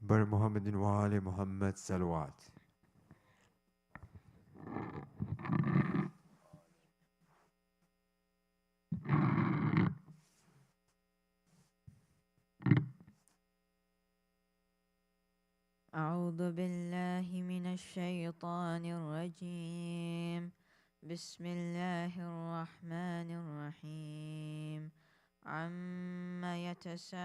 بر محمد وآل محمد صلوات. أعوذ بالله من الشيطان الرجيم. بسم الله الرحمن الرحيم. عما يتساءلون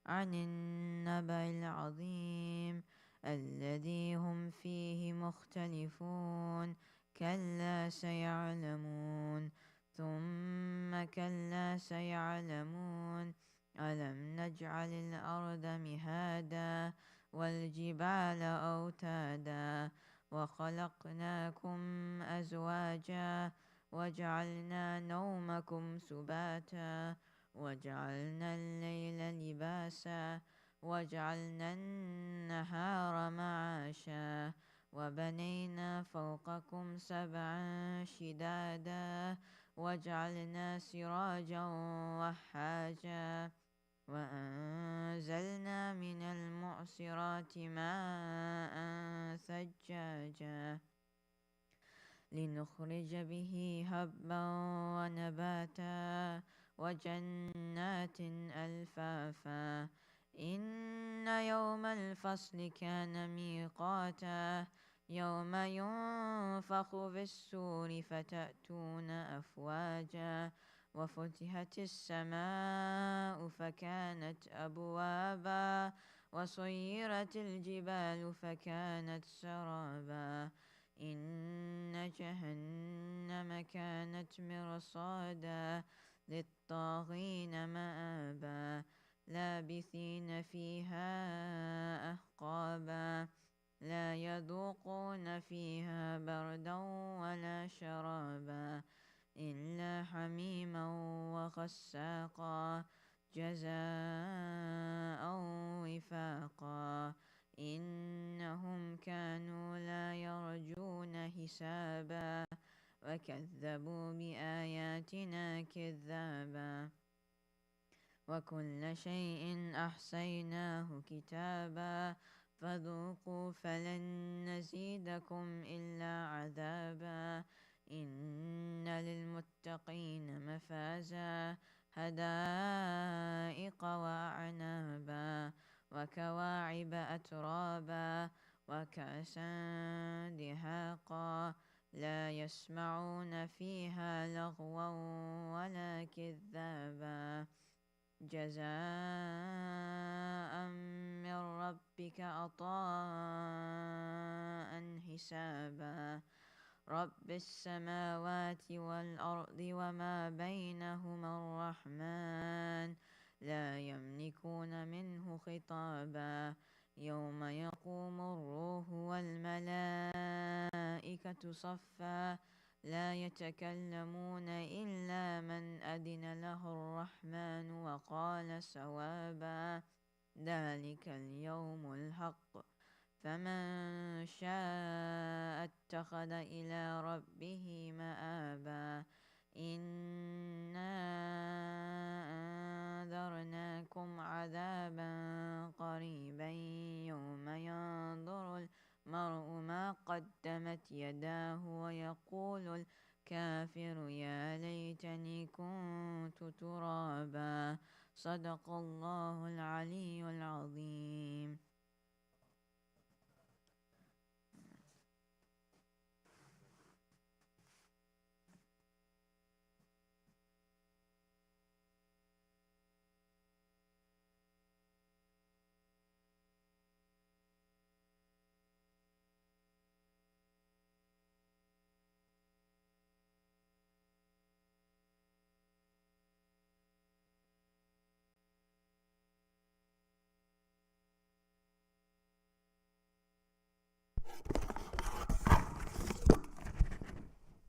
عن النبأ العظيم الذي هم فيه مختلفون. كلا سيعلمون ثم كلا سيعلمون. ألم نجعل الأرض مهادا والجبال أوتادا وخلقناكم أزواجا وجعلنا نومكم سباتا وجعلنا الليل لباسا وجعلنا النهار معاشا وبنينا فوقكم سبعا شدادا وجعلنا سراجا وحاجا وأنزلنا من المعصرات ماء ثجاجا لنخرج به هبا ونباتا وجنات ألفافا. إن يوم الفصل كان ميقاتا يوم ينفخ في السور فتأتون أفواجا وفتحت السماء فكانت أبوابا وسيرت الجبال فكانت سرابا. إن جهنم كانت مرصادا للطاغين مآبا لابثين فيها أحقابا لا يذوقون فيها بردا ولا شرابا إلا حميما وغساقا جزاء وفاقا. إنهم كانوا لا يرجون حسابا وكذبوا بآياتنا كذابا وكل شيء أحصيناه كتابا فذوقوا فلن نزيدكم إلا عذابا. إن للمتقين مفازا حدائق وأعنابا وكواعب أترابا وكأسا دهاقا لا يسمعون فيها لغوا ولا كذابا جزاء من ربك عطاء حسابا. رب السماوات والأرض وما بينهما الرحمن لا يملكون منه خطابا. يوم يقوم الروح والملائكة صفا لا يتكلمون إلا من أذن له الرحمن وقال صوابا. ذلك اليوم الحق فمن شاء اتخذ إلى ربه مآبا. إنا أنذرناكم عذابا قريبا يوم ينظر المرء ما قدمت يداه ويقول الكافر يا ليتني كنت ترابا. صدق الله العلي العظيم.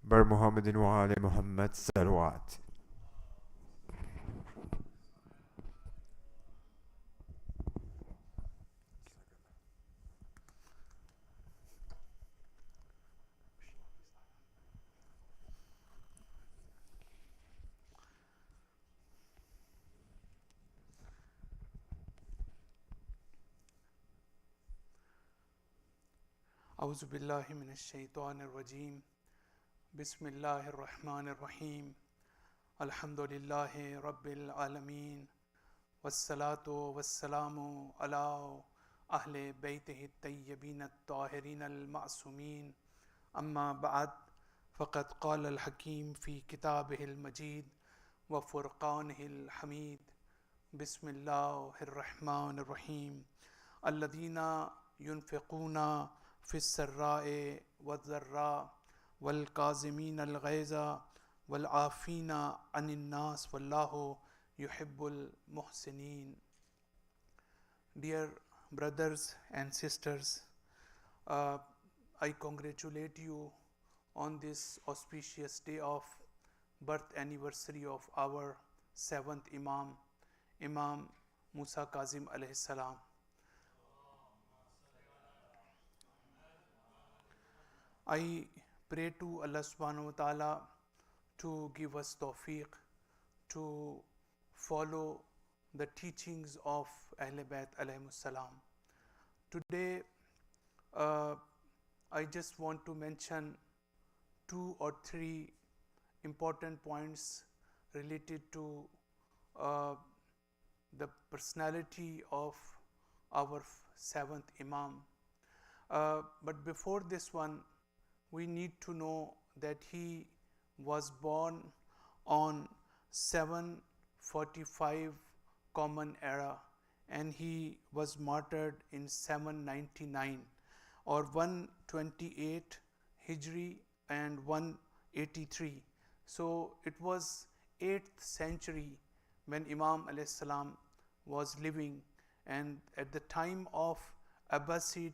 بر محمد وآل محمد صلوات. أعوذ بالله من الشيطان الرجيم بسم الله الرحمن الرحيم الحمد لله رب العالمين والصلاة والسلام على أهل بيته الطيبين الطاهرين المعصومين أما بعد فقد قال الحكيم في كتابه المجيد وفرقانه الحميد بسم الله الرحمن الرحيم الذين ينفقون في السراء والضراء والكاظمين الغيظ والعافين عن الناس والله يحب المحسنين. Dear brothers and sisters, I congratulate you on this auspicious day of birth anniversary of our seventh Imam, Imam Musa Kazim alayhi salam. I pray to Allah subhanahu wa ta'ala to give us tawfiq to follow the teachings of Ahl Bayt alayhimus salam. Today, I just want to mention 2 or 3 important points related to the personality of our seventh Imam. But before this one, we need to know that he was born on 745 Common Era and he was martyred in 799 or 128 Hijri and 183. So it was 8th century when Imam alayhi salam was living, and at the time of Abbasid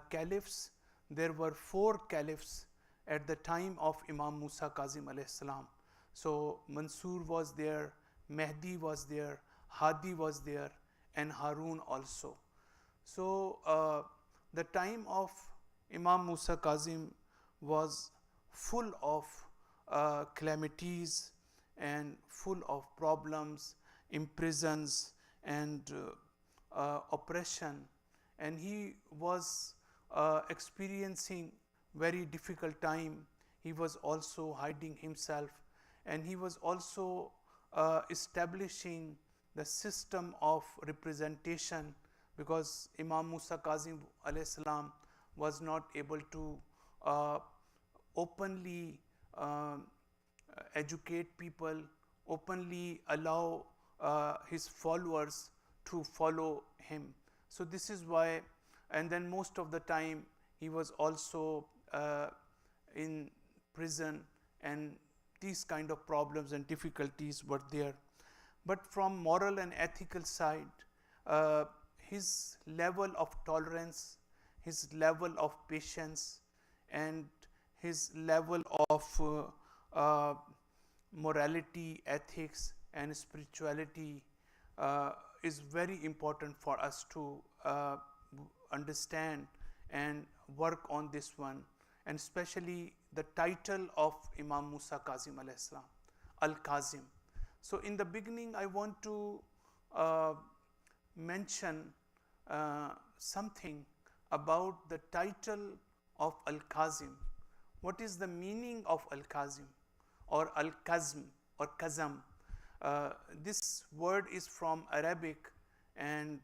caliphs, there were 4 caliphs at the time of Imam Musa Kazim alayhi salam. So Mansur was there, Mehdi was there, Hadi was there, and Harun also. So the time of Imam Musa Kazim was full of calamities and full of problems, imprisons and oppression, and he was experiencing very difficult time. He was also hiding himself, and he was also establishing the system of representation, because Imam Musa Kazim alayhi salam was not able to openly educate people, openly allow his followers to follow him. So this is why, and then most of the time he was also in prison, and these kind of problems and difficulties were there. But from moral and ethical side, his level of tolerance, his level of patience, and his level of morality, ethics and spirituality is very important for us to understand and work on this one, and especially the title of Imam Musa Kazim alayhi salam, al-Kadhim. So in the beginning, I want to mention something about the title of al-Kadhim. What is the meaning of al-Kadhim or al-Kazm or Kazam? This word is from Arabic, and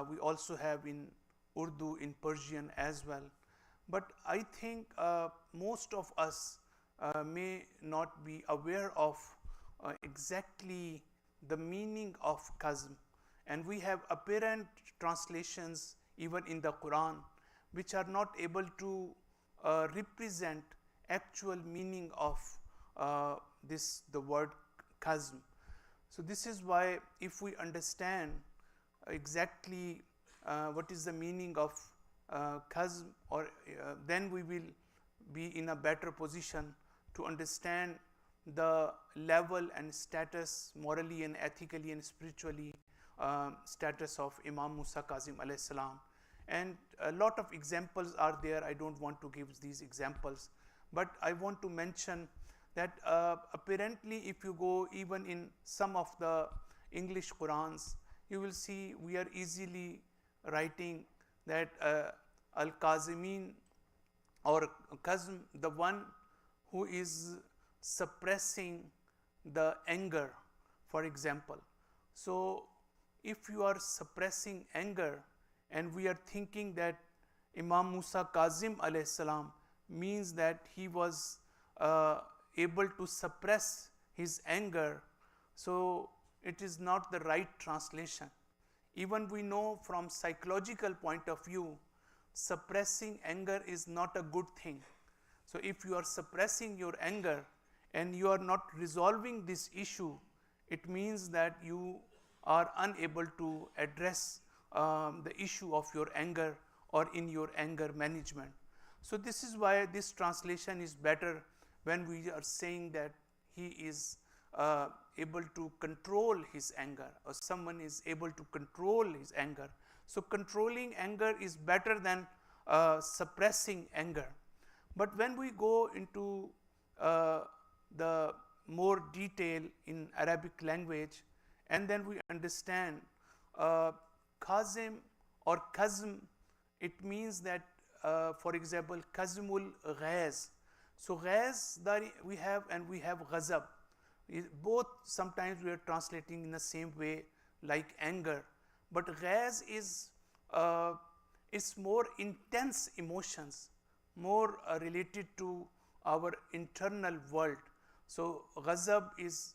we also have in Urdu, in Persian as well. But I think most of us may not be aware of exactly the meaning of Kazm, and we have apparent translations even in the Quran which are not able to represent actual meaning of the word Kazm. So this is why, if we understand exactly what is the meaning of Kazm, or then we will be in a better position to understand the level and status, morally and ethically and spiritually, status of Imam Musa Kazim alayhi salam. And a lot of examples are there. I don't want to give these examples, but I want to mention that apparently if you go even in some of the English Qurans, you will see we are easily writing that al-Kazimin or Kadhim, the one who is suppressing the anger, for example. So if you are suppressing anger, and we are thinking that Imam Musa Kazim alayhi salam means that he was able to suppress his anger, so it is not the right translation. Even we know from psychological point of view, suppressing anger is not a good thing. So if you are suppressing your anger and you are not resolving this issue, it means that you are unable to address the issue of your anger or in your anger management. So this is why this translation is better when we are saying that he is able to control his anger, or someone is able to control his anger. So controlling anger is better than suppressing anger. But when we go into the more detail in Arabic language, and then we understand Kazim or Kazm, it means that for example Kazmul Ghaz. So Ghaz we have, and we have Ghazab. Both sometimes we are translating in the same way like anger, but Ghaz is more intense emotions, more related to our internal world. So Ghazab is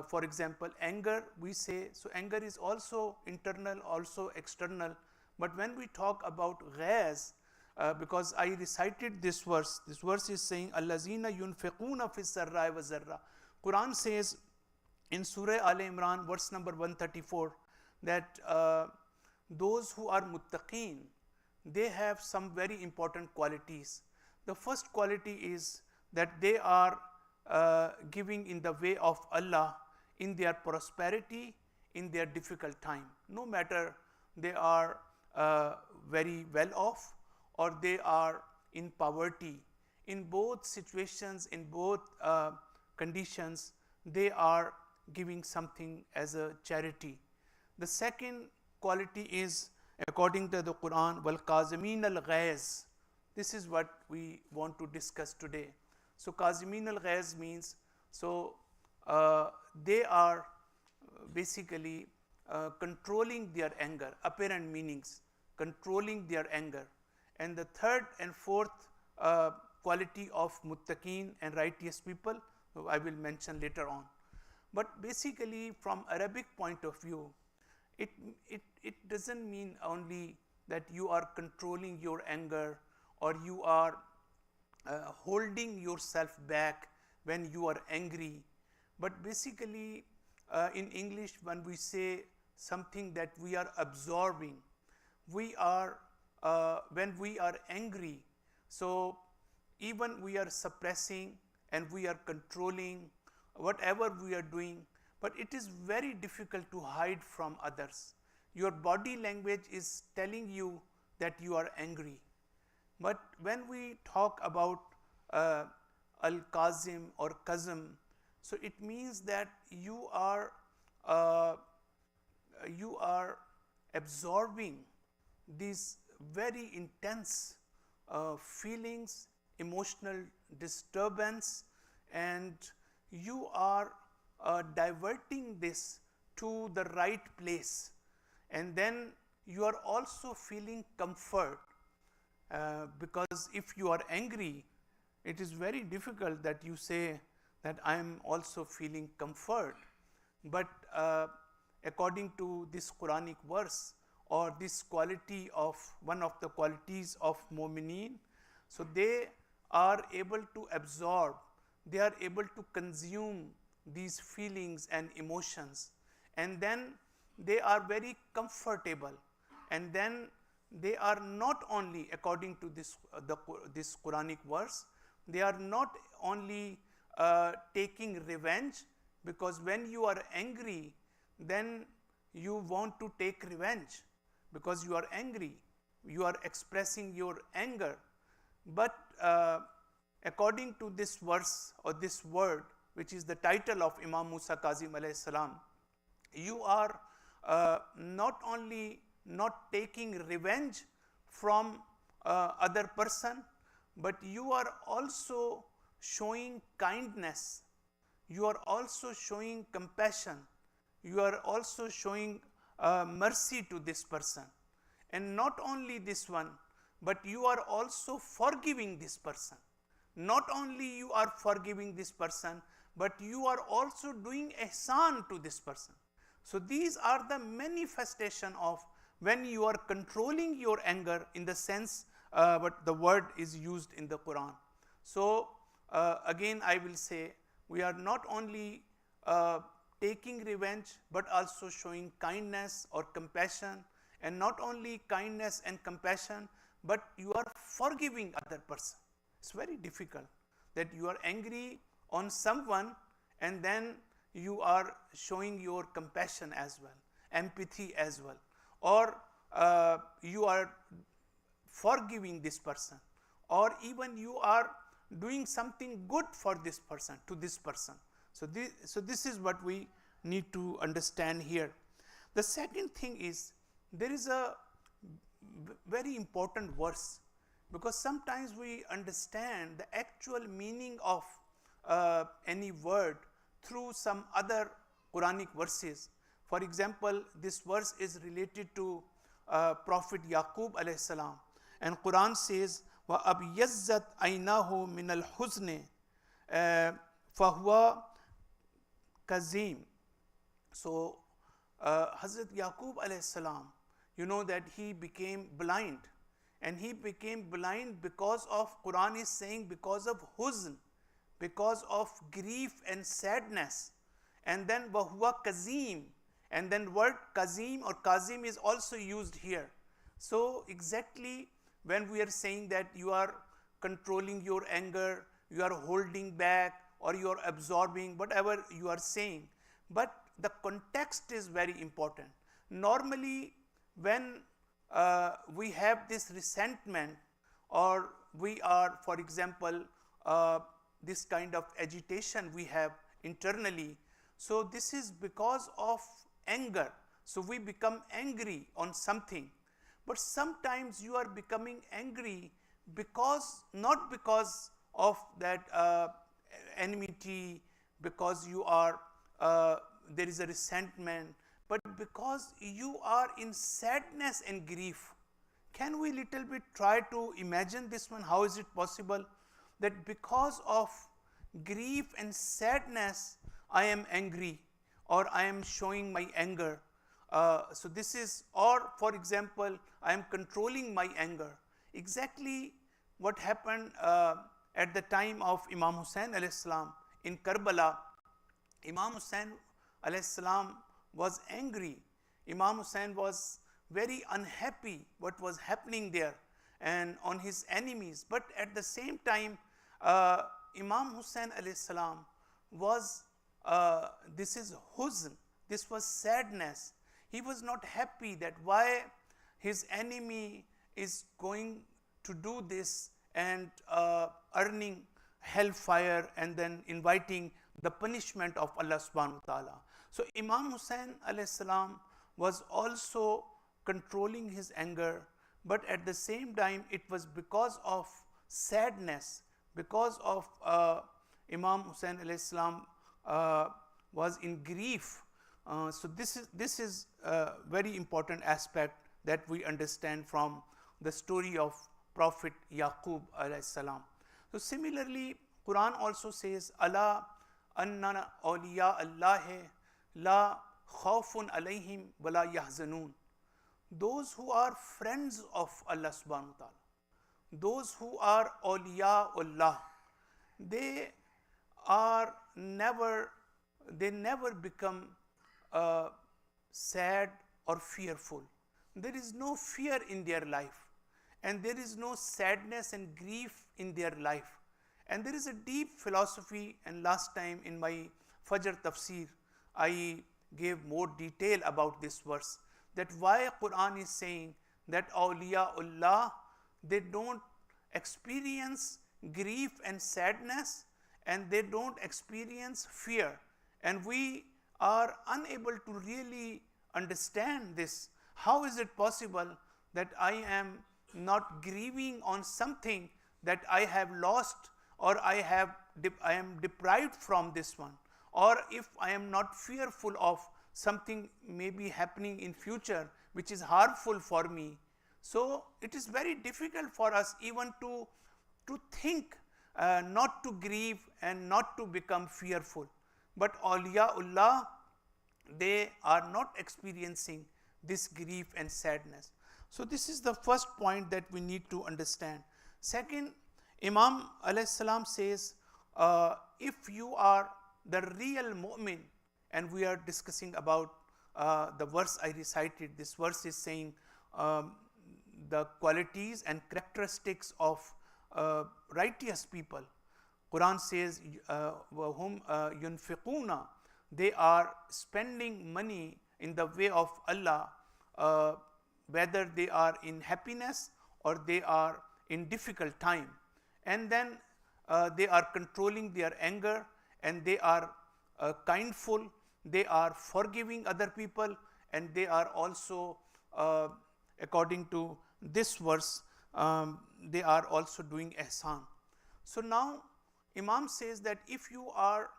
for example anger, we say. So anger is also internal, also external. But when we talk about Ghaz, because I recited this verse is saying Allazina yunfiquna fi sarra'i wa zarra. Quran says in Surah Al Imran verse number 134 that those who are muttaqeen, they have some very important qualities. The first quality is that they are giving in the way of Allah in their prosperity, in their difficult time. No matter they are very well off or they are in poverty, in both situations, in both conditions, they are giving something as a charity. The second quality is, according to the Quran, wal kazimin al ghaiz. This is what we want to discuss today. So kazimin al ghaiz means, so they are basically controlling their anger, apparent meanings, controlling their anger. And the third and fourth quality of muttaqeen and righteous people, I will mention later on. But basically from Arabic point of view, it doesn't mean only that you are controlling your anger or you are holding yourself back when you are angry. But basically in English, when we say something that we are absorbing, we are when we are angry, so even we are suppressing and we are controlling whatever we are doing, but it is very difficult to hide from others. Your body language is telling you that you are angry. But when we talk about al-Kazim or Kazm, so it means that you are absorbing these very intense feelings, emotional disturbance, and you are diverting this to the right place. And then you are also feeling comfort, because if you are angry, it is very difficult that you say that I am also feeling comfort. But according to this Quranic verse, or this quality of one of the qualities of mu'mineen, so they are able to absorb, they are able to consume these feelings and emotions, and then they are very comfortable, and then they are not only, according to this this Quranic verse, they are not only taking revenge, because when you are angry, then you want to take revenge because you are angry, you are expressing your anger. But according to this verse or this word, which is the title of Imam Musa Kazim alayhi salam, you are not only not taking revenge from other person, but you are also showing kindness, you are also showing compassion, you are also showing mercy to this person. And not only this one, but you are also forgiving this person. Not only you are forgiving this person, but you are also doing ihsan to this person. So these are the manifestation of when you are controlling your anger, in the sense but the word is used in the Quran. So again I will say, we are not only taking revenge, but also showing kindness or compassion, and not only kindness and compassion, but you are forgiving other person. It's very difficult that you are angry on someone and then you are showing your compassion as well, empathy as well, or you are forgiving this person, or even you are doing something good for this person, to this person. So this is what we need to understand here. The second thing is, there is a very important verse, because sometimes we understand the actual meaning of any word through some other Quranic verses. For example, this verse is related to Prophet Yaqub alayhi salam, and Quran says, وَأَبْيَزَّتْ عَيْنَاهُ مِنَ الْحُزْنِ فَهُوَ كَظِيمٌ. So Hazrat Yaqub alayhi salam, you know that he became blind, and he became blind because of, Quran is saying, because of huzn, because of grief and sadness. And then وَهُوَ كَظِيمٌ, and then word kazim or kazim is also used here. So exactly when we are saying that you are controlling your anger, you are holding back, or you are absorbing, whatever you are saying, but the context is very important. Normally when we have this resentment, or we are, for example, this kind of agitation we have internally, so this is because of anger. So we become angry on something, but sometimes you are becoming angry because, not because of that enmity, because you are there is a resentment, but because you are in sadness and grief. Can we little bit try to imagine this one? How is it possible that because of grief and sadness I am angry, or I am showing my anger? So this is, or for example, I am controlling my anger. Exactly what happened at the time of Imam Hussain alayhi salam in Karbala. Imam Hussain alayhi salam was angry. Imam Hussain was very unhappy what was happening there and on his enemies. But at the same time, Imam Hussain alayhi salam was, this is huzn, this was sadness. He was not happy that why his enemy is going to do this and earning hellfire and then inviting the punishment of Allah subhanahu wa ta'ala. So Imam Hussain alayhi salam was also controlling his anger, but at the same time it was because of sadness, because of Imam Hussain alayhi salam was in grief. So this is a very important aspect that we understand from the story of Prophet Yaqub alayhi salam. So similarly, Quran also says, Allah anna awliya Allahi la khawfun alayhim wa la yahzanun. Those who are friends of Allah subhanahu wa ta'ala, those who are awliya Allah, they never become sad or fearful. There is no fear in their life, and there is no sadness and grief in their life. And there is a deep philosophy, and last time in my Fajr tafsir I gave more detail about this verse, that why Quran is saying that awliyaullah, they don't experience grief and sadness, and they don't experience fear. And we are unable to really understand this. How is it possible that I am not grieving on something, that I have lost, or I am deprived from this one, or if I am not fearful of something may be happening in future which is harmful for me. So it is very difficult for us even to think, not to grieve and not to become fearful. But awliyaullah, they are not experiencing this grief and sadness. So this is the first point that we need to understand. Second, Imam alayhi salam says, if you are the real mu'min, and we are discussing about the verse I recited. This verse is saying the qualities and characteristics of righteous people. Quran says, وَهُمْ يُنْفِقُونَ, they are spending money in the way of Allah, whether they are in happiness or they are in difficult time. And then they are controlling their anger, and they are kindful, they are forgiving other people, and they are also, according to this verse, they are also doing ihsan. So now Imam says that if you are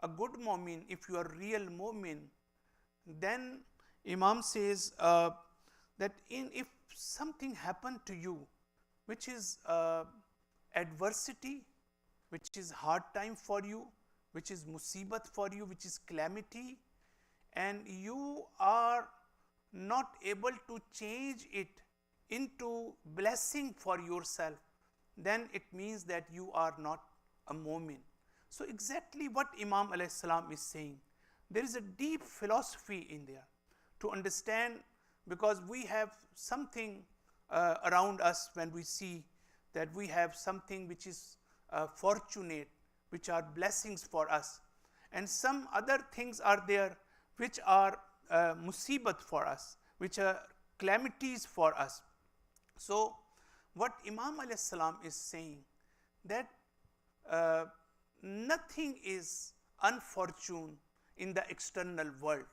a good mu'min, if you are real mu'min, then Imam says that if something happened to you which is adversity, which is hard time for you, which is musibat for you, which is calamity, and you are not able to change it into blessing for yourself, then it means that you are not a mu'min. So exactly what Imam alayhi salam is saying, there is a deep philosophy in there to understand, because we have something around us when we see that we have something which is fortunate, which are blessings for us, and some other things are there which are musibat for us, which are calamities for us. So what Imam alayhi salam is saying, that nothing is unfortunate in the external world,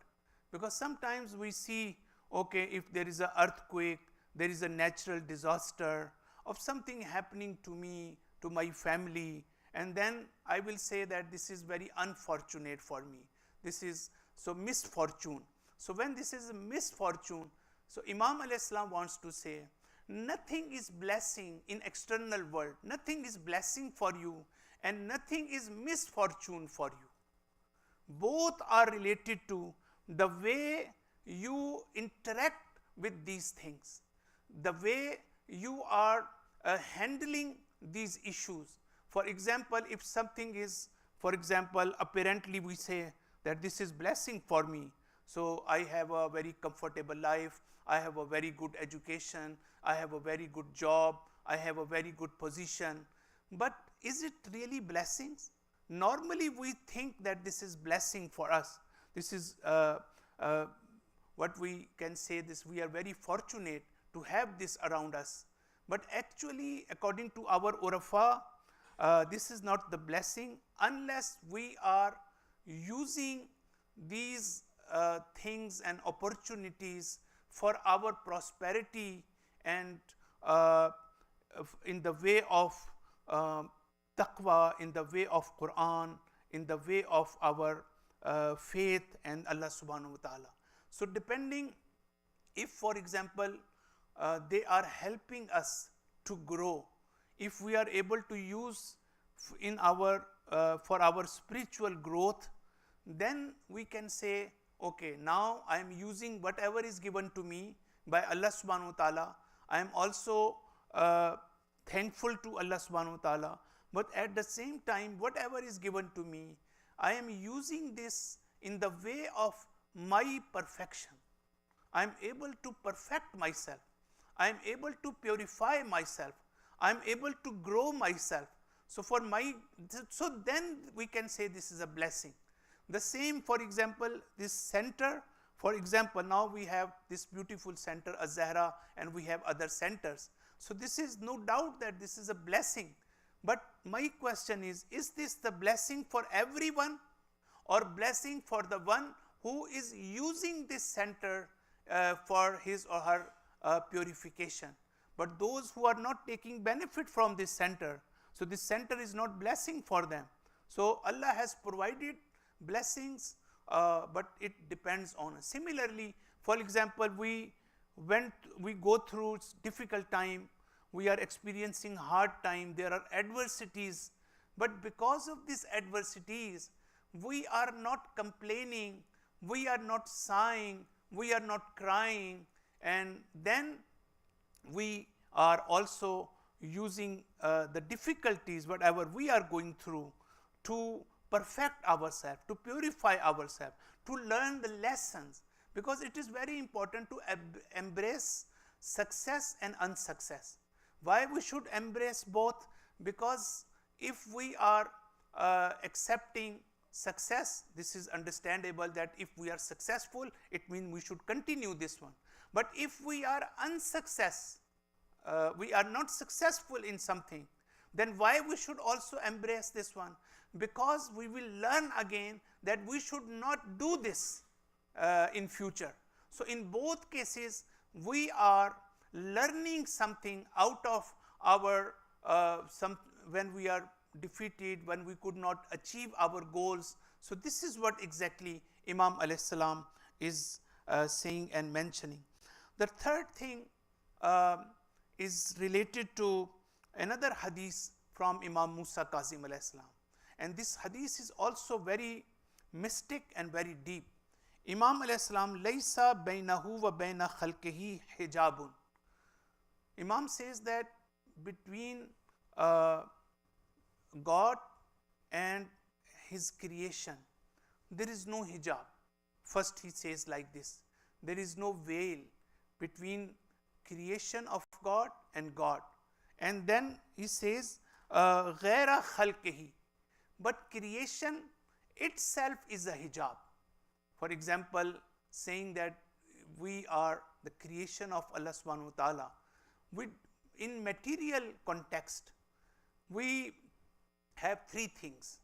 because sometimes we see, okay, if there is an earthquake, there is a natural disaster of something happening to me, to my family, and then I will say that this is very unfortunate for me, this is so misfortune. So when this is a misfortune, so Imam alayhi salam wants to say, nothing is blessing in external world, nothing is blessing for you, and nothing is misfortune for you. Both are related to the way you interact with these things, the way you are handling these issues. For example, if something is, for example, apparently we say that this is blessing for me, so I have a very comfortable life, I have a very good education, I have a very good job, I have a very good position, but is it really blessings? Normally we think that this is blessing for us, this is what we can say, this we are very fortunate to have this around us. But actually, according to our urafa, this is not the blessing unless we are using these things and opportunities for our prosperity, and in the way of taqwa, in the way of Quran, in the way of our faith and Allah subhanahu wa ta'ala. So depending, if for example they are helping us to grow, if we are able to use in our for our spiritual growth, then we can say, okay, now I am using whatever is given to me by Allah subhanahu wa ta'ala. I am also thankful to Allah subhanahu wa ta'ala, but at the same time, whatever is given to me, I am using this in the way of my perfection. I am able to perfect myself, I am able to purify myself, I am able to grow myself. So for so then we can say this is a blessing. The same, for example, this center, for example, now we have this beautiful center Az-Zahraa, and we have other centers. So this is no doubt that this is a blessing. But my question is this the blessing for everyone, or blessing for the one who is using this center for his or her purification? but those who are not taking benefit from this center, so this center is not blessing for them. So Allah has provided blessings, but it depends on us. Similarly, for example, we go through difficult time, we are experiencing hard time, there are adversities, but because of these adversities, we are not complaining, we are not sighing, we are not crying, and then we are also using the difficulties, whatever we are going through, to perfect ourselves, to purify ourselves, to learn the lessons, because it is very important to embrace success and unsuccess. Why we should embrace both? Because if we are accepting success, this is understandable that if we are successful, it means we should continue this one. But if we are we are not successful in something, then why we should also embrace this one? Because we will learn again that we should not do this in future. So in both cases, we are learning something out of our when we are defeated, when we could not achieve our goals. So this is what exactly Imam alayhi salam is saying and mentioning. The third thing is related to another hadith from Imam Musa Kazim alayhi salam, and this hadith is also very mystic and very deep. Imam alayhi salam, laysa bainahu wa baina khalqihi hijabun. Imam says that between God and his creation, there is no hijab. First he says like this, there is no veil between creation of God and God. And then he says, ghaira khalqihi, but creation itself is a hijab. For example, saying that we are the creation of Allah subhanahu wa ta'ala, in material context, we have three things.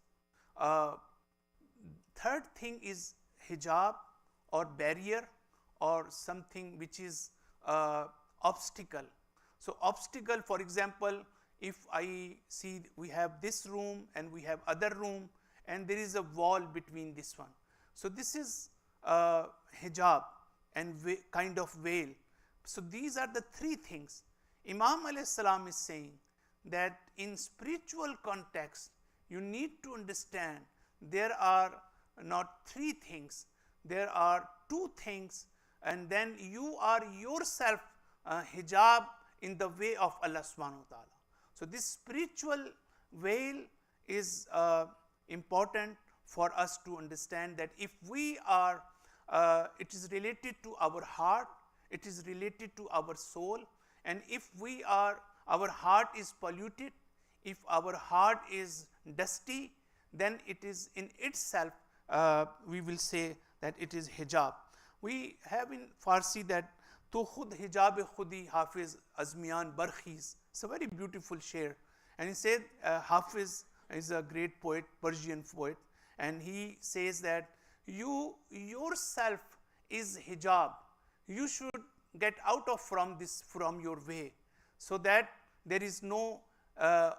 Third thing is hijab or barrier or something which is obstacle. So obstacle, for example, if I see we have this room and we have other room and there is a wall between this one. So this is hijab and kind of veil. So these are the three things. Imam alayhi salam is saying that in spiritual context, you need to understand there are not three things, there are two things, and then you are yourself hijab in the way of Allah subhanahu wa ta'ala. So this spiritual veil is important for us to understand that if we are, it is related to our heart, it is related to our soul, and if we are, our heart is polluted, if our heart is dusty, then it is in itself, we will say that it is hijab. We have in Farsi that to khud hijab khudi Hafiz Azmiyan Barkhis. It's a very beautiful share, and he said Hafiz is a great poet, Persian poet, and he says that you yourself is hijab. You should get out of from your way, so that there is no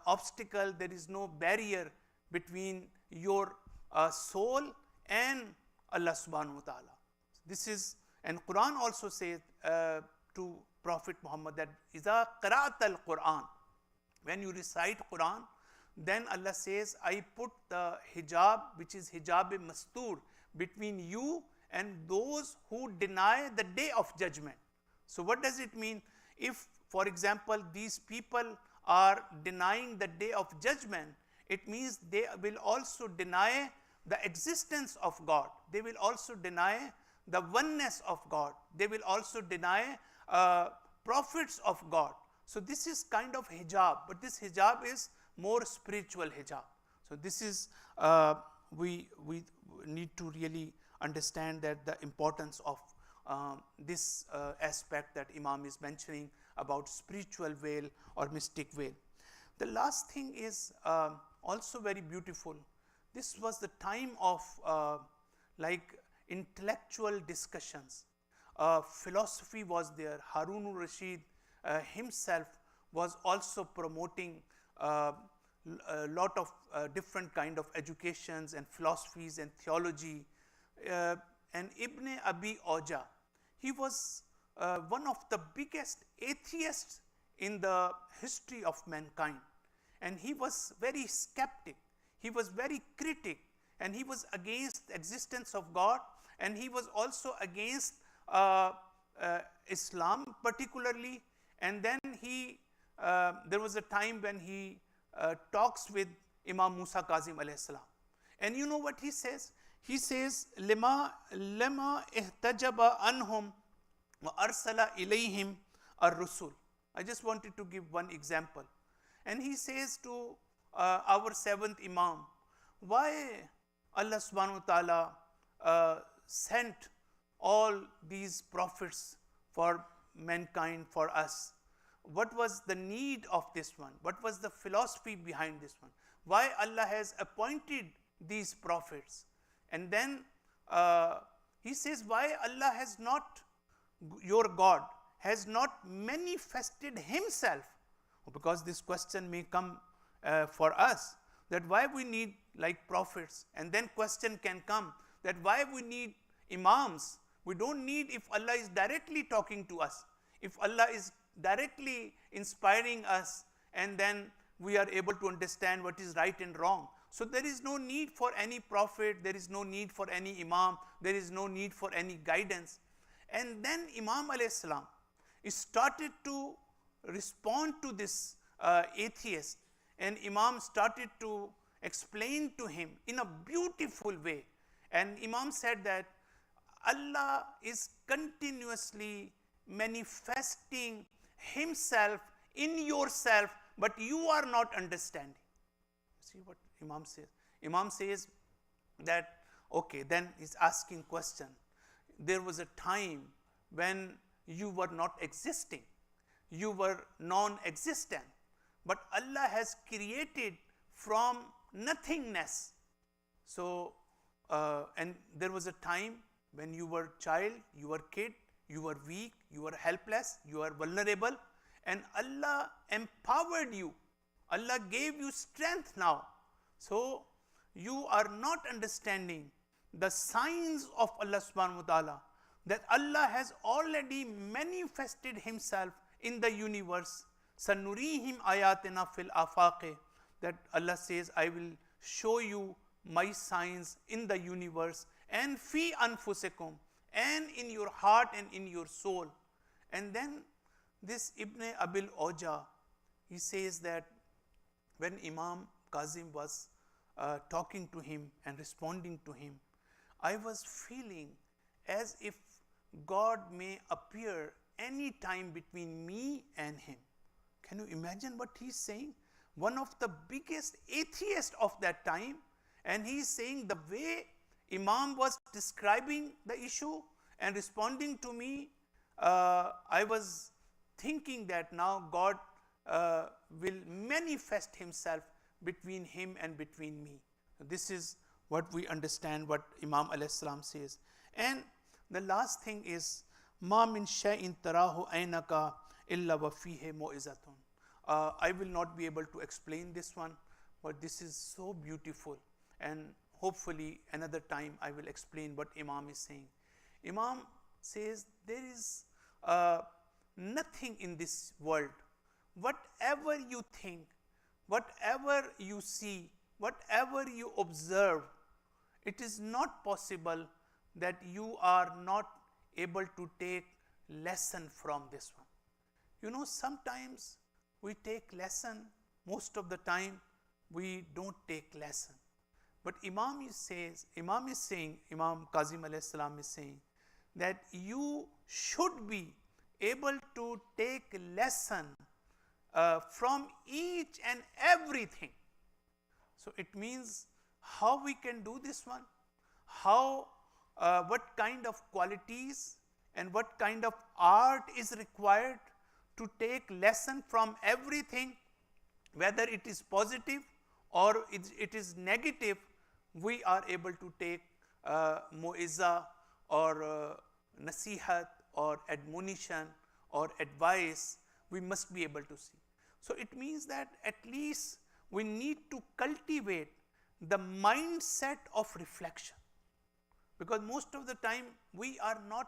obstacle, there is no barrier between your soul and Allah subhanahu wa ta'ala. This is, and Quran also says to Prophet Muhammad that إِذَا قَرَأْتَ الْقُرْآنِ, when you recite Quran, then Allah says, I put the hijab, which is hijab mastur, between you and those who deny the day of judgment. So what does it mean? If, for example, these people are denying the day of judgment, it means they will also deny the existence of God. They will also deny the oneness of God. They will also deny prophets of God. So this is kind of hijab, but this hijab is more spiritual hijab. So this is, we need to really understand that the importance of this aspect that Imam is mentioning about spiritual veil or mystic veil. The last thing is also very beautiful. This was the time of like intellectual discussions. Philosophy was there. Harun al-Rashid himself was also promoting a lot of different kind of educations and philosophies and theology. And Ibn Abi Oja, he was one of the biggest atheists in the history of mankind, and he was very skeptic, he was very critic, and he was against the existence of God, and he was also against Islam particularly. And then there was a time when he talks with Imam Musa Kazim alayhi salam, and you know what he says? He says, lema ihtajaba anhum wa arsala ilayhim ar-rusul. I just wanted to give one example. And he says to our seventh Imam, why Allah subhanahu wa ta'ala sent all these prophets for mankind, for us? What was the need of this one? What was the philosophy behind this one? Why Allah has appointed these prophets? And then he says, why Allah has not, your God has not manifested himself? Because this question may come for us, that why we need like prophets, and then question can come that why we need imams. We don't need if Allah is directly talking to us, if Allah is directly inspiring us, and then we are able to understand what is right and wrong. So there is no need for any prophet, there is no need for any imam, there is no need for any guidance. And then Imam alayhi salam started to respond to this atheist, and Imam started to explain to him in a beautiful way. And Imam said that Allah is continuously manifesting himself in yourself, but you are not understanding. See what Imam says? Imam says that, okay, then he's asking question. There was a time when you were not existing, you were non-existent, but Allah has created from nothingness. So, and there was a time when you were child, you were kid, you were weak, you were helpless, you were vulnerable, and Allah empowered you. Allah gave you strength now. So you are not understanding the signs of Allah subhanahu wa ta'ala, that Allah has already manifested himself in the universe. Sanurihim ayatina fil afaqe, that Allah says, I will show you my signs in the universe, and fi anfusikum, and in your heart and in your soul. And then this Ibn Abil Oja, he says that when Imam Kazim was talking to him and responding to him, I was feeling as if God may appear any time between me and him. Can you imagine what he's saying? One of the biggest atheists of that time, and he's saying the way Imam was describing the issue and responding to me, I was thinking that now God will manifest himself between him and between me. This is what we understand what Imam alayhi salam says. And the last thing is, ma min shay'in tarahu aynaka illa wa fihi mu'izatun. I will not be able to explain this one, but this is so beautiful, and hopefully another time I will explain what Imam is saying. Imam says there is nothing in this world, whatever you think, whatever you see, whatever you observe, it is not possible that you are not able to take lesson from this one. You know, sometimes we take lesson, most of the time we don't take lesson. But Imam is saying, Imam Kazim alayhi salam is saying that you should be able to take lesson from each and everything. So it means how we can do this one, how, what kind of qualities and what kind of art is required to take lesson from everything, whether it is positive or it is negative. We are able to take mu'izzah or nasihat or admonition or advice we must be able to see. So it means that at least we need to cultivate the mindset of reflection, because most of the time we are not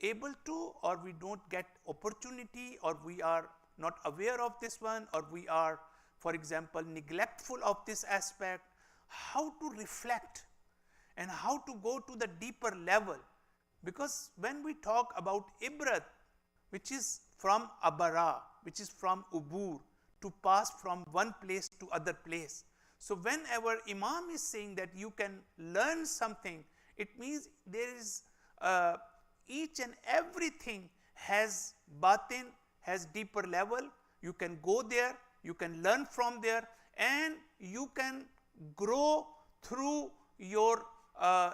able to, or we don't get opportunity, or we are not aware of this one, or we are, for example, neglectful of this aspect, how to reflect and how to go to the deeper level. Because when we talk about ibrat, which is from abara, which is from ubur, to pass from one place to other place. So whenever Imam is saying that you can learn something, it means there is each and everything has batin, has deeper level. You can go there, you can learn from there, and you can grow through your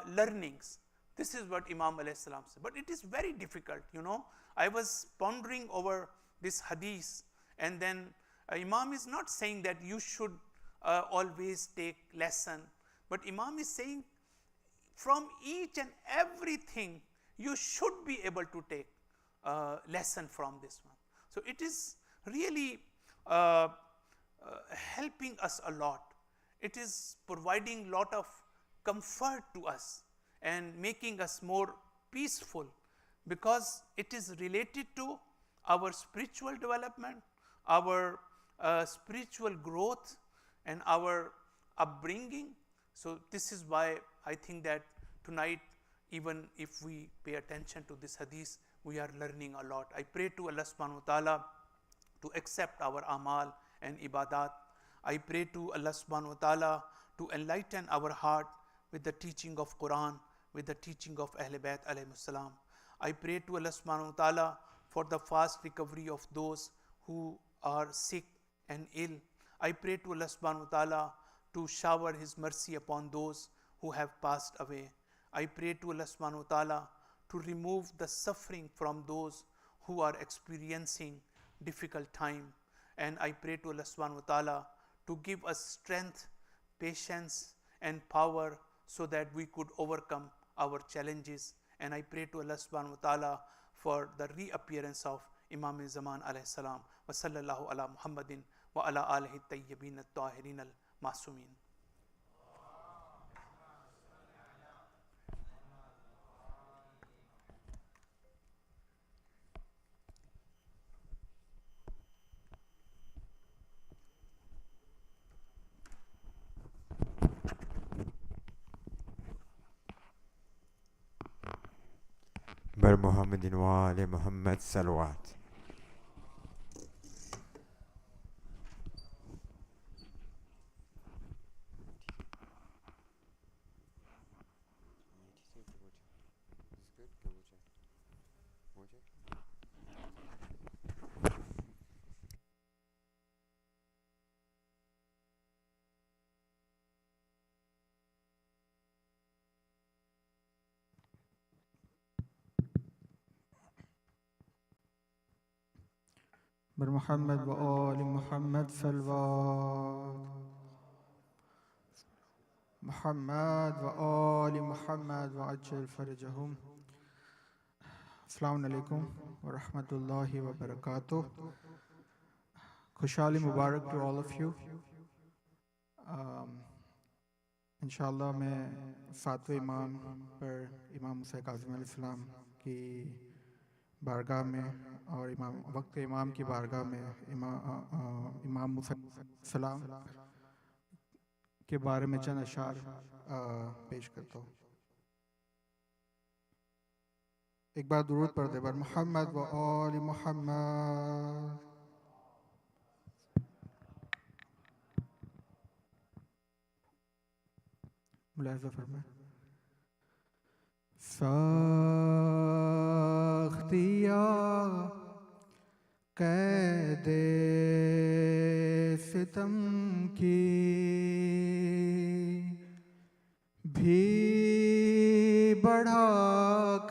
learnings. This is what Imam alayhi salam said. But it is very difficult, you know. I was pondering over this hadith, and then Imam is not saying that you should always take lesson, but Imam is saying from each and everything you should be able to take lesson from this one. So it is really helping us a lot. It is providing lot of comfort to us and making us more peaceful, because it is related to our spiritual development, our spiritual growth, and our upbringing. So this is why I think that tonight, even if we pay attention to this hadith, we are learning a lot. I pray to Allah subhanahu wa ta'ala to accept our amal and ibadat. I pray to Allah subhanahu wa ta'ala to enlighten our heart with the teaching of Quran, with the teaching of Ahl Bayt alayhi salam. I pray to Allah subhanahu wa ta'ala for the fast recovery of those who are sick and ill. I pray to Allah subhanahu wa ta'ala to shower His mercy upon those who have passed away. I pray to Allah subhanahu wa ta'ala to remove the suffering from those who are experiencing difficult time. And I pray to Allah subhanahu wa ta'ala to give us strength, patience, and power so that we could overcome our challenges. And I pray to Allah subhanahu wa ta'ala for the reappearance of Imam Zaman alayhi salam. Wa sallallahu ala Muhammadin wa ala alihi tayyibin at-tahirin al-masumin. بر محمد وآل محمد صلوات. بر محمد و آل محمد صلوات. محمد و آل محمد و عجل فرجهم. Assalamu alaikum wa rahmatullahi wa barakatuh. Khushali Mubarak to all of you. इंशाअल्लाह मैं सातवें इमाम पर इमाम मूसा काज़िम अलैहिस्सलाम की बारगाह में और वक्त इमाम की बारगाह में इमाम मूसा सलाम के बारे में चंद अशार पेश करता हूँ. एक बार दुरूद पढ़ दे बर मोहम्मद व आल मोहम्मद. मुलाहिज़ा फरमाएं. साख्तिया कैदे सितम की भी बढ़ा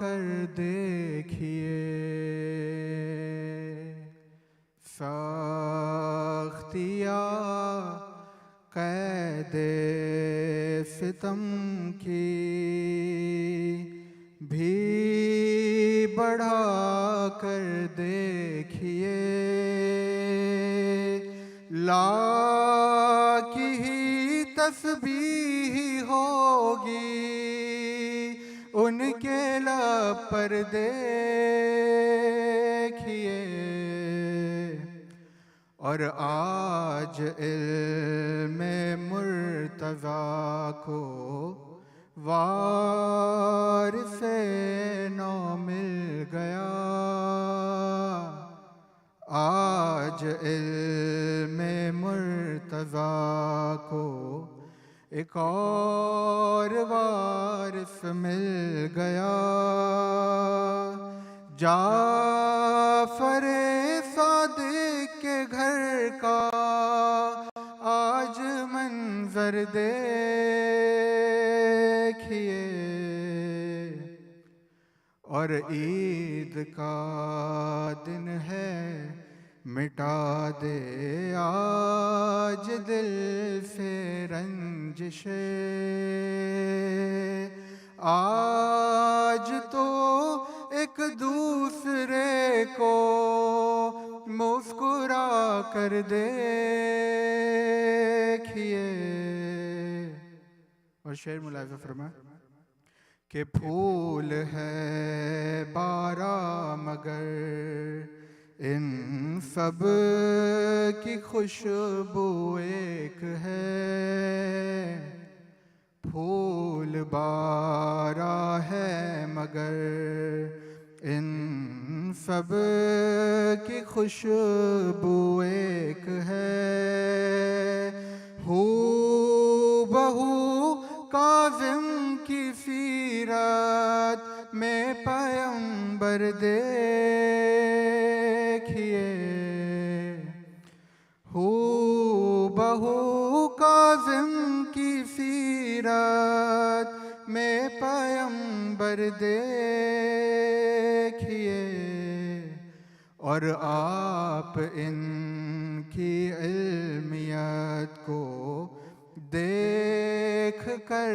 कर देखिए. साख्तिया कैदे सितम की भी बढ़ा कर देखिए. لا کی ہی تسبیح ہوگی ان کے لب پر دیکھیے، اور آج علم مرتضیٰ کو وارث نو مل گیا، آج علم مرتضیٰ کو ایک اور وارث مل گیا، جعفر صادق کے گھر کا آج منظر دیکھیے، اور عید کا دن ہے مٹا دے آج دل سے رنجشیں، آج تو ایک دوسرے کو مسکرا کر دیکھیے، اور شعر ملاحظہ فرمائیں کہ پھول ہے بارہ مگر ان سب کی خوشبو ایک ہے، پھول بارہ ہے مگر ان سب کی خوشبو ایک ہے، ہو بہو کاظم کی سیرت میں پیغمبر دیکھیے، ہو بہو کاظم کی سیرت میں پیغمبر دیکھیے، اور آپ ان کی علمیت کو دیکھ کر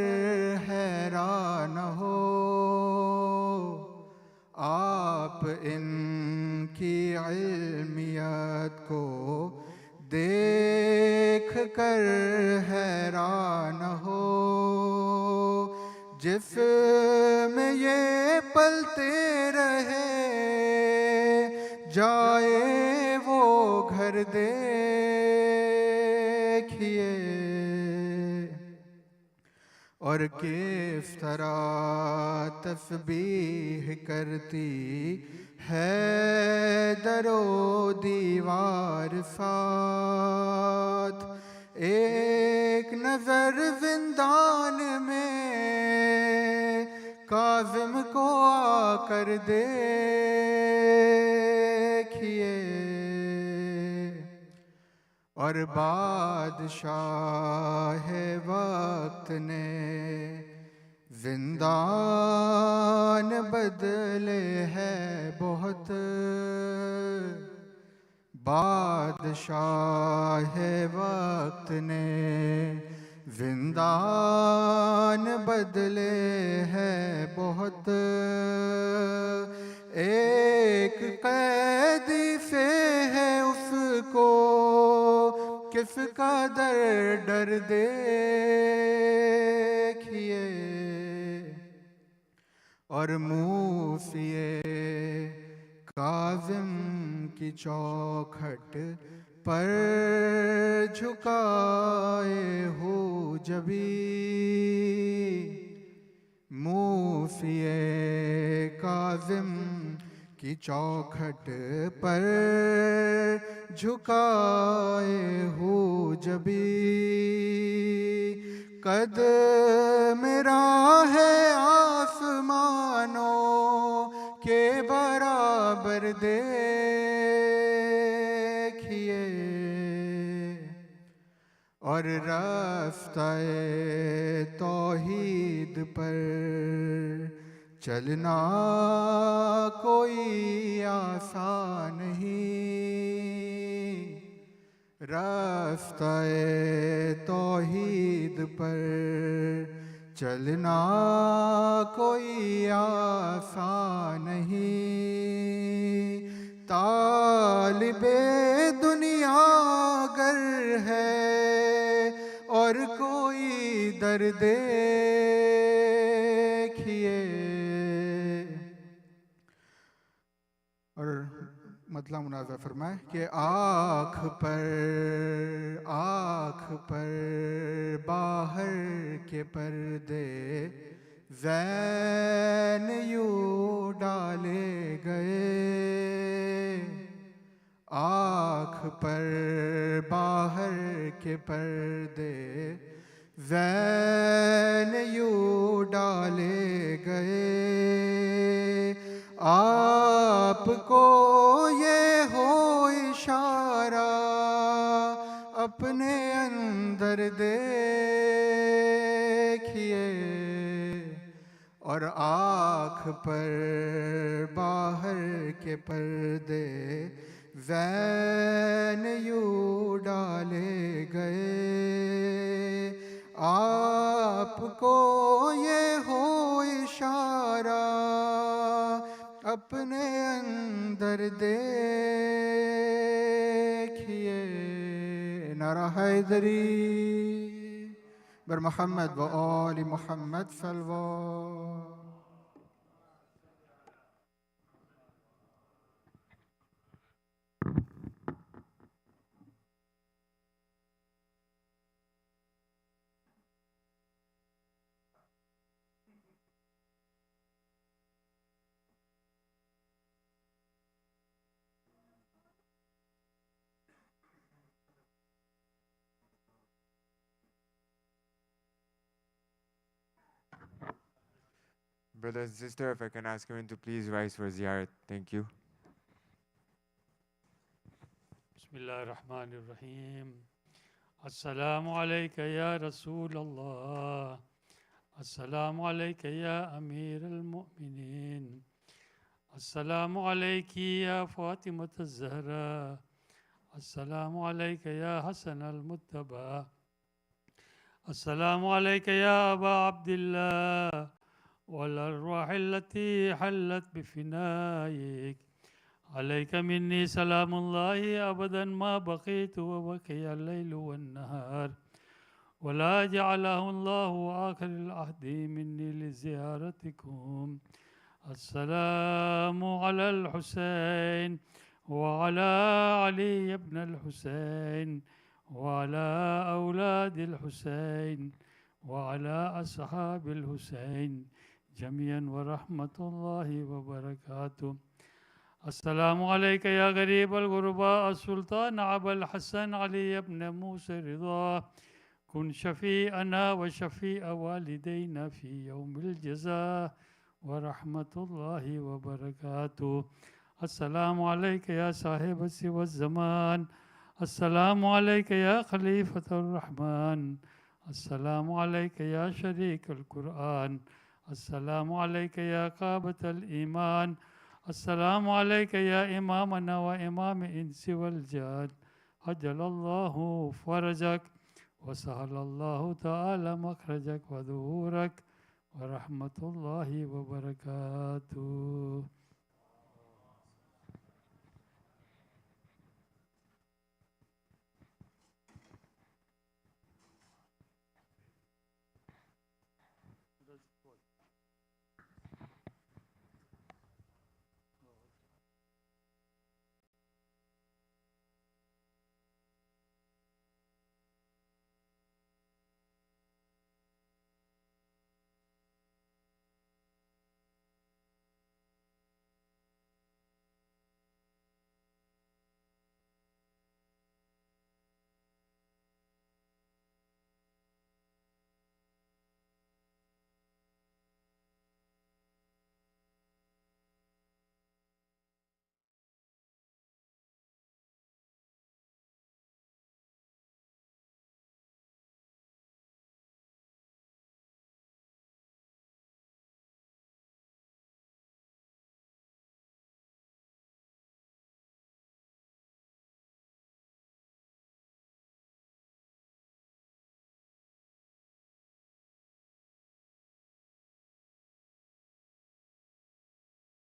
حیران ہو، آپ ان کی علمیت کو دیکھ کر حیران ہو، جس میں یہ پلتے رہے جائے وہ گھر دیکھیے، اور کس طرح تسبیح کرتی ہے در و دیوار ساتھ، ایک نظر زندان میں کاظم کو آ کر دیکھیے، اور بادشاہ وقت نے زندان بدلے ہیں بہت، بادشاہ وقت نے زندان بدلے ہیں بہت، ایک قیدی سے ہے اس کو کس قدر ڈر دیکھیے، اور موسی کاظم کی چوکھٹ پر جھکائے ہو جبھی، موسی کاظم کی چوکھٹ پر جھکائے ہو جبھی، قد میرا ہے آسمانوں کے برابر دیکھیے، اور راستہ توحید پر چلنا کوئی آسان نہیں، راستہ توحید پر چلنا کوئی آسان نہیں، طالب دنیا اگر ہے اور کوئی در دیکھیے. اور مطلب منازع فرمائے کہ آنکھ پر باہر کے پردے زین یوں ڈالے گئے. آنکھ پر باہر کے پردے زین یوں ڈالے گئے. آپ کو یہ ہو اشارہ اپنے اندر دیکھیے. اور آنکھ پر باہر کے پردے زین یوں ڈالے گئے. آپ کو یہ ہو اشارہ اپنے اندر دیکھیے. نعرہ حیدری بر محمد و آل محمد صلوات. Brother and sister, if I can ask everyone to please rise for ziyarat. Thank you. بسم الله الرحمن الرحيم. السلام عليك يا رسول الله. السلام عليك يا أمير المؤمنين. السلام عليك يا فاطمة الزهراء. السلام عليك يا حسن المتبع. السلام عليك يا أبا عبد الله والأرواح التي حلت بفنائك. عليك مني سلام الله أبدا ما بقيت وبقي الليل والنهار، ولا جعله الله آخر العهد مني لزيارتكم. السلام على الحسين وعلى علي بن الحسين وعلى أولاد الحسين وعلى أصحاب الحسين جميعا ورحمة الله وبركاته. السلام عليك يا غريب الغرباء السلطان أبا الحسن علي بن موسى رضا. كن شفيعنا وشفيع والدينا في يوم الجزاء ورحمة الله وبركاته. السلام عليك يا صاحب السوى الزمان. السلام عليك يا خليفة الرحمن. السلام عليك يا شريك القرآن. السلام عليك يا قابة الإيمان. السلام عليك يا إمامنا وإمام الإنس والجان. عجل الله فرجك وسهل الله تعالى مخرجك وظهورك ورحمة الله وبركاته.